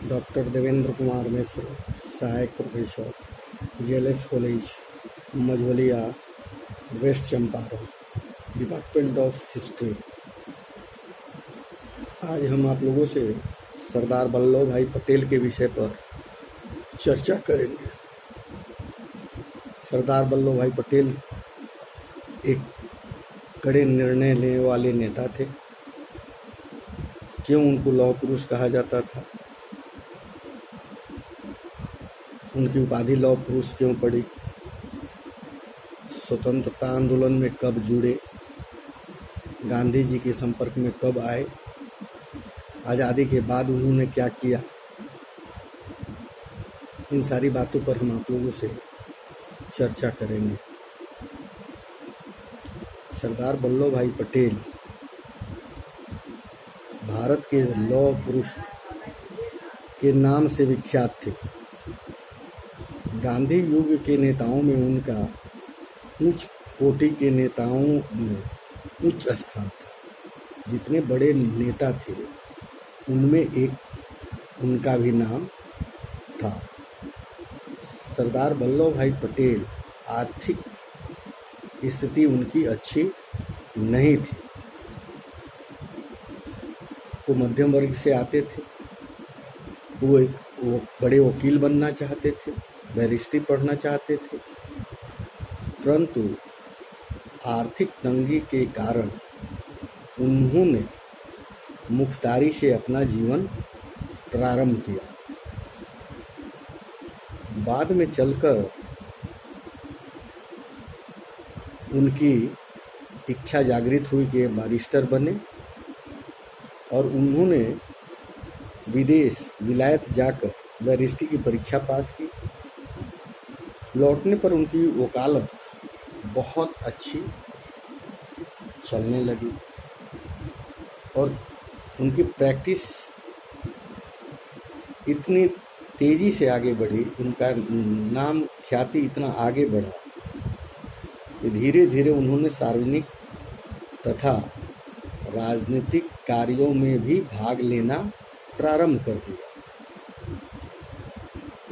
Doctor Devendra Kumar Mishra, सहायक professor, JLS college, Majhaulia, west Champaran, department of history. आज हम आप लोगों से सरदार वल्लभ भाई पटेल के विषय पर चर्चा करेंगे। सरदार वल्लभ भाई पटेल एक कड़े निर्णय लेने वाले नेता थे। क्यों उनको लौह पुरुष कहा जाता था? उनकी उपाधि लौह पुरुष क्यों पड़ी? स्वतंत्रता आंदोलन में कब जुड़े? गांधी जी के संपर्क में कब आए? आज़ादी के बाद उन्होंने क्या किया? इन सारी बातों पर हम आप लोगों से चर्चा करेंगे। सरदार वल्लभ भाई पटेल भारत के लौह पुरुष के नाम से विख्यात थे। गांधी युग के नेताओं में उनका उच्च कोटि के नेताओं में उच्च स्थान था। जितने बड़े नेता थे उनमें एक उनका भी नाम था। सरदार वल्लभ भाई पटेल आर्थिक स्थिति उनकी अच्छी नहीं थी। वो मध्यम वर्ग से आते थे। वो बड़े वकील बनना चाहते थे, बैरिस्ट्री पढ़ना चाहते थे, परंतु आर्थिक तंगी के कारण उन्होंने मुख्तारी से अपना जीवन प्रारंभ किया। बाद में चलकर उनकी इच्छा जागृत हुई कि बैरिस्टर बने और उन्होंने विलायत जाकर बैरिस्ट्री की परीक्षा पास की। लौटने पर उनकी वकालत बहुत अच्छी चलने लगी और उनकी प्रैक्टिस इतनी तेज़ी से आगे बढ़ी, उनका नाम ख्याति इतना आगे बढ़ा कि धीरे धीरे उन्होंने सार्वजनिक तथा राजनीतिक कार्यों में भी भाग लेना प्रारंभ कर दिया।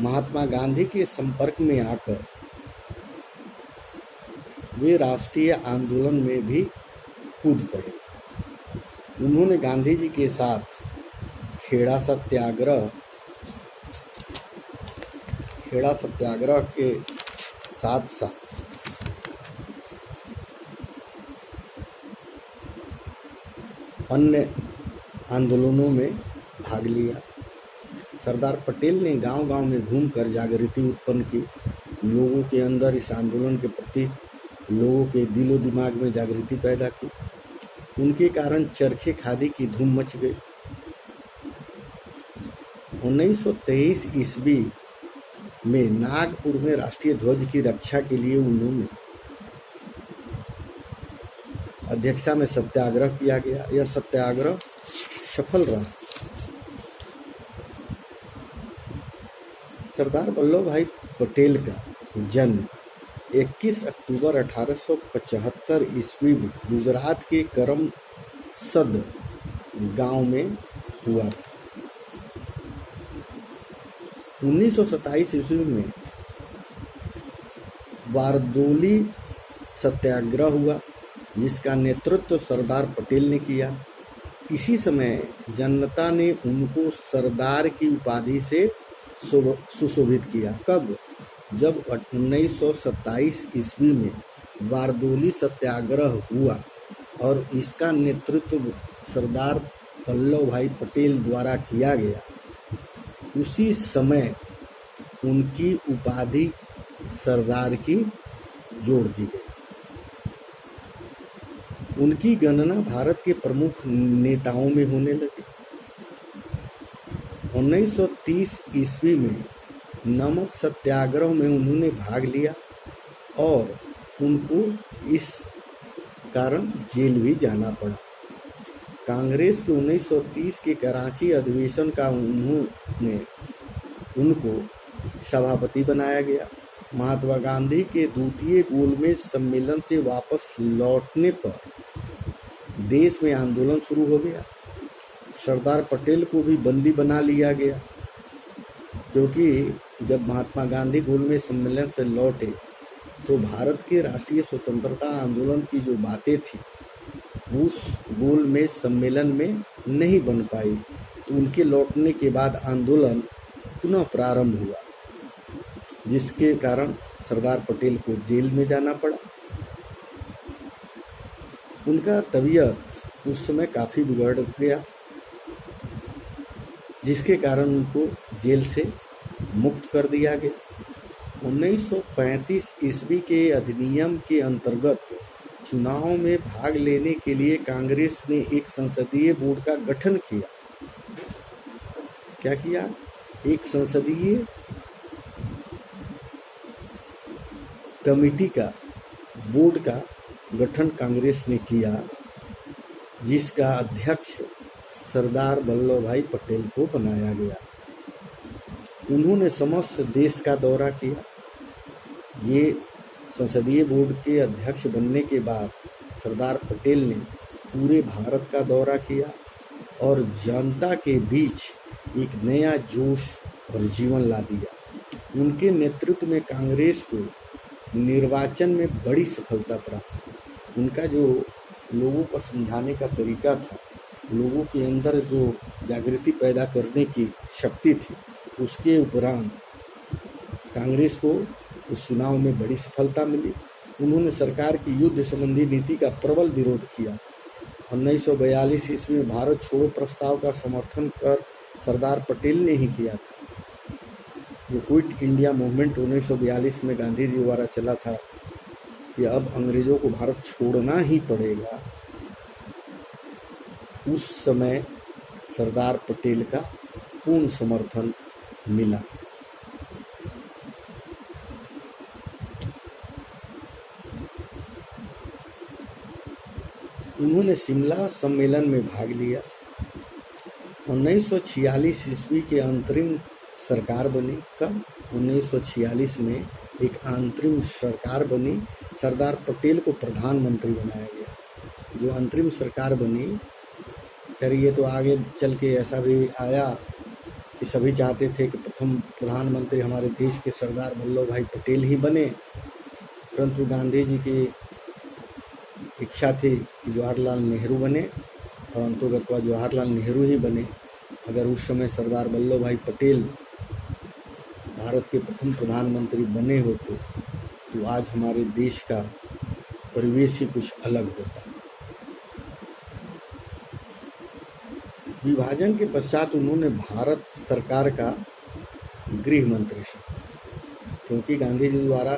महात्मा गांधी के संपर्क में आकर वे राष्ट्रीय आंदोलन में भी कूद पड़े। उन्होंने गांधी जी के साथ खेड़ा सत्याग्रह के साथ साथ अन्य आंदोलनों में भाग लिया। सरदार पटेल ने गांव-गांव में घूमकर जागृति उत्पन्न की। लोगों के अंदर इस आंदोलन के प्रति लोगों के दिलो दिमाग में जागृति पैदा की। उनके कारण चरखे खादी की धूम मच गई। 1923 ईस्वी में नागपुर में राष्ट्रीय ध्वज की रक्षा के लिए उन्होंने अध्यक्षता में सत्याग्रह किया गया। यह सत्याग्रह सफल रहा। सरदार वल्लभ भाई पटेल का जन्म 21 अक्टूबर 1875 ईस्वी में गुजरात के करमसद गांव में हुआ था। 1927 ईस्वी में बारदोली सत्याग्रह हुआ, जिसका नेतृत्व सरदार पटेल ने किया। इसी समय जनता ने उनको सरदार की उपाधि से सुशोभित किया। कब? जब 1927 ईस्वी में बारदोली सत्याग्रह हुआ और इसका नेतृत्व सरदार वल्लभ भाई पटेल द्वारा किया गया। उसी समय उनकी उपाधि सरदार की जोड़ दी गई। उनकी गणना भारत के प्रमुख नेताओं में होने लगी। 1930 ईस्वी में नमक सत्याग्रह में उन्होंने भाग लिया और उनको इस कारण जेल भी जाना पड़ा। कांग्रेस के 1930 के कराची अधिवेशन का उनको सभापति बनाया गया। महात्मा गांधी के द्वितीय गोलमेज सम्मेलन से वापस लौटने पर देश में आंदोलन शुरू हो गया। सरदार पटेल को भी बंदी बना लिया गया। क्योंकि जब महात्मा गांधी गोलमेज सम्मेलन से लौटे तो भारत के राष्ट्रीय स्वतंत्रता आंदोलन की जो बातें थी उस गोलमेज सम्मेलन में नहीं बन पाई। तो उनके लौटने के बाद आंदोलन पुनः प्रारंभ हुआ, जिसके कारण सरदार पटेल को जेल में जाना पड़ा। उनका तबीयत उस समय काफ़ी बिगड़ गया, जिसके कारण उनको जेल से मुक्त कर दिया गया। 1935 ईस्वी के अधिनियम के अंतर्गत चुनाव में भाग लेने के लिए कांग्रेस ने एक संसदीय बोर्ड का गठन किया। क्या किया? एक संसदीय कमेटी का, बोर्ड का गठन कांग्रेस ने किया, जिसका अध्यक्ष सरदार वल्लभ भाई पटेल को बनाया गया। उन्होंने समस्त देश का दौरा किया। ये संसदीय बोर्ड के अध्यक्ष बनने के बाद सरदार पटेल ने पूरे भारत का दौरा किया और जनता के बीच एक नया जोश और जीवन ला दिया। उनके नेतृत्व में कांग्रेस को निर्वाचन में बड़ी सफलता प्राप्त हुई। उनका जो लोगों को समझाने का तरीका था, लोगों के अंदर जो जागृति पैदा करने की शक्ति थी, उसके उपरांत कांग्रेस को उस चुनाव में बड़ी सफलता मिली। उन्होंने सरकार की युद्ध संबंधी नीति का प्रबल विरोध किया। 1942 ईस्वी में भारत छोड़ो प्रस्ताव का समर्थन कर सरदार पटेल ने ही किया था। जो क्विट इंडिया मूवमेंट 1942 में गांधी जी द्वारा चला था कि अब अंग्रेजों को भारत छोड़ना ही पड़ेगा, उस समय सरदार पटेल का पूर्ण समर्थन मिला। उन्होंने शिमला सम्मेलन में भाग लिया। 1946 ईस्वी के अंतरिम सरकार बनी। कब? 1946 में एक अंतरिम सरकार बनी। सरदार पटेल को प्रधानमंत्री बनाया गया। जो अंतरिम सरकार बनी, फिर ये तो आगे चल के ऐसा भी आया कि सभी चाहते थे कि प्रथम प्रधानमंत्री हमारे देश के सरदार वल्लभ भाई पटेल ही बने, परंतु गांधी जी की इच्छा थी कि जवाहरलाल नेहरू बने, और अंतोगत्वा जवाहरलाल नेहरू ही बने। अगर उस समय सरदार वल्लभ भाई पटेल भारत के प्रथम प्रधानमंत्री बने होते तो आज हमारे देश का परिवेश ही कुछ अलग होता। विभाजन के पश्चात उन्होंने भारत सरकार का गृह मंत्री, क्योंकि गांधी जी द्वारा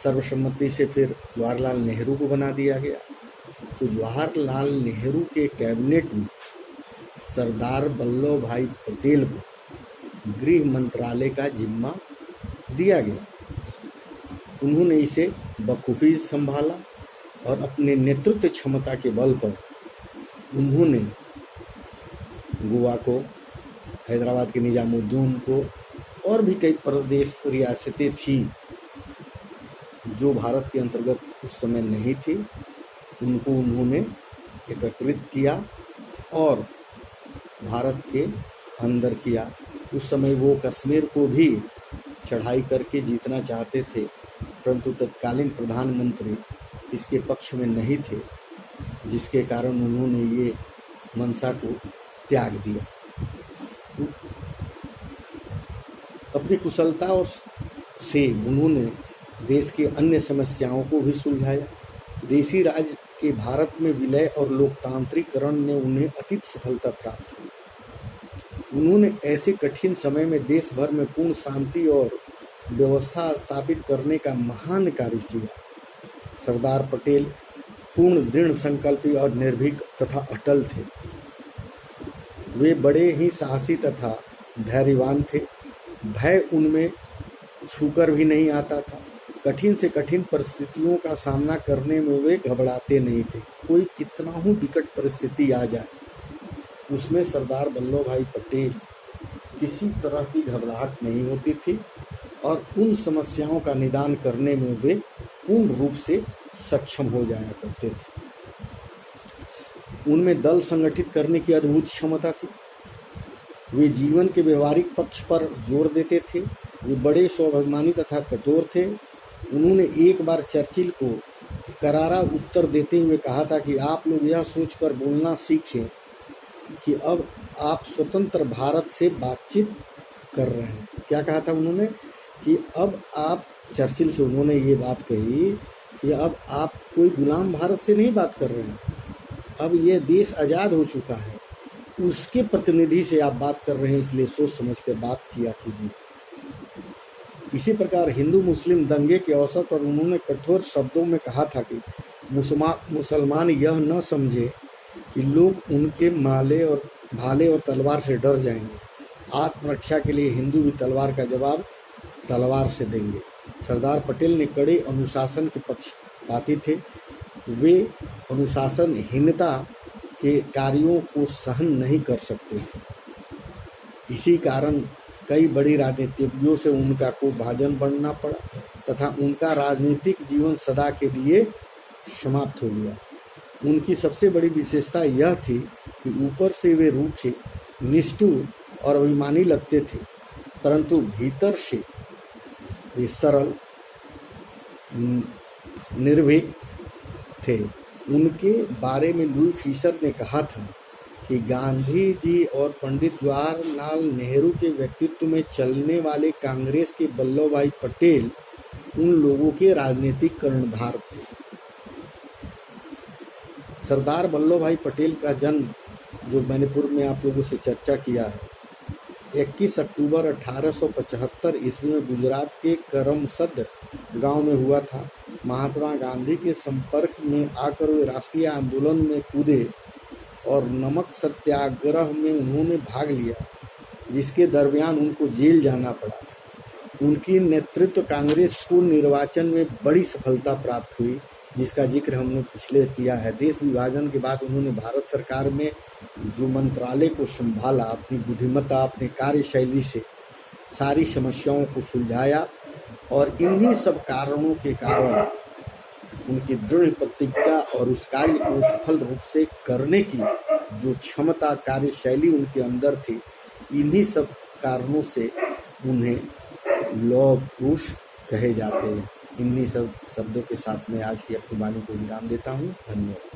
सर्वसम्मति से फिर जवाहरलाल नेहरू को बना दिया गया, तो जवाहरलाल नेहरू के कैबिनेट में सरदार वल्लभ भाई पटेल को गृह मंत्रालय का जिम्मा दिया गया। उन्होंने इसे बखूबी संभाला और अपने नेतृत्व क्षमता के बल पर उन्होंने गोवा को, हैदराबाद के निजामुद्दीन को, और भी कई प्रदेश रियासतें थी जो भारत के अंतर्गत उस समय नहीं थी, उनको उन्होंने एकत्रित किया और भारत के अंदर किया। उस समय वो कश्मीर को भी चढ़ाई करके जीतना चाहते थे, परंतु तत्कालीन प्रधानमंत्री इसके पक्ष में नहीं थे, जिसके कारण उन्होंने ये मंशा को त्याग दिया। अपनी कुशलता और से उन्होंने देश की अन्य समस्याओं को भी सुलझाया। देशी राज के भारत में विलय और लोकतांत्रिकरण ने उन्हें अतीत सफलता प्राप्त हुई। उन्होंने ऐसे कठिन समय में देश भर में पूर्ण शांति और व्यवस्था स्थापित करने का महान कार्य किया। सरदार पटेल पूर्ण दृढ़ संकल्पी और निर्भीक तथा अटल थे। वे बड़े ही साहसी तथा धैर्यवान थे। भय उनमें छूकर भी नहीं आता था। कठिन से कठिन परिस्थितियों का सामना करने में वे घबराते नहीं थे। कोई कितना ही विकट परिस्थिति आ जाए, उसमें सरदार वल्लभ भाई पटेल किसी तरह की घबराहट नहीं होती थी और उन समस्याओं का निदान करने में वे पूर्ण रूप से सक्षम हो जाया करते थे। उनमें दल संगठित करने की अद्भुत क्षमता थी। वे जीवन के व्यवहारिक पक्ष पर जोर देते थे। वे बड़े स्वाभिमानी तथा कठोर थे। उन्होंने एक बार चर्चिल को करारा उत्तर देते हुए कहा था कि आप लोग यह सोचकर बोलना सीखें कि अब आप स्वतंत्र भारत से बातचीत कर रहे हैं। क्या कहा था उन्होंने कि अब आप, चर्चिल से उन्होंने ये बात कही कि अब आप कोई गुलाम भारत से नहीं बात कर रहे हैं, अब यह देश आज़ाद हो चुका है, उसके प्रतिनिधि से आप बात कर रहे हैं, इसलिए सोच समझ कर बात किया कीजिए। इसी प्रकार हिंदू मुस्लिम दंगे के अवसर पर उन्होंने कठोर शब्दों में कहा था कि मुसलमान यह न समझे कि लोग उनके भाले और तलवार से डर जाएंगे। आत्मरक्षा के लिए हिंदू भी तलवार का जवाब तलवार से देंगे। सरदार पटेल ने कड़े अनुशासन के पक्षपाती थे। वे अनुशासनहीनता के कार्यों को सहन नहीं कर सकते थे। इसी कारण कई बड़ी राजनीतिज्ञों से उनका को भाजन बनना पड़ा तथा उनका राजनीतिक जीवन सदा के लिए समाप्त हो गया। उनकी सबसे बड़ी विशेषता यह थी कि ऊपर से वे रूखे, निष्ठुर और अभिमानी लगते थे, परंतु भीतर से वे सरल, निर्भीक थे। उनके बारे में लुई फिशर ने कहा था कि गांधी जी और पंडित जवाहरलाल नेहरू के व्यक्तित्व में चलने वाले कांग्रेस के वल्लभ भाई पटेल उन लोगों के राजनीतिक कर्णधार थे। सरदार वल्लभ भाई पटेल का जन्म, जो मैंने पूर्व में आप लोगों से चर्चा किया है, 21 अक्टूबर 1875 ईस्वी में गुजरात के करमसद गांव में हुआ था। महात्मा गांधी के संपर्क में आकर वे राष्ट्रीय आंदोलन में कूदे और नमक सत्याग्रह में उन्होंने भाग लिया, जिसके दरमियान उनको जेल जाना पड़ा। उनकी नेतृत्व कांग्रेस को निर्वाचन में बड़ी सफलता प्राप्त हुई, जिसका जिक्र हमने पिछले किया है। देश विभाजन के बाद उन्होंने भारत सरकार में जो मंत्रालय को संभाला, अपनी बुद्धिमत्ता, अपनी कार्यशैली से सारी समस्याओं को सुलझाया और इन्हीं सब कारणों के कारण उनकी दृढ़ प्रतिज्ञा और उस कार्य को सफल रूप से करने की जो क्षमता, कार्यशैली उनके अंदर थी, इन्हीं सब कारणों से उन्हें लौह पुरुष कहे जाते हैं। इन्हीं सब शब्दों के साथ मैं आज की अपनी वाणी को विराम देता हूँ। धन्यवाद।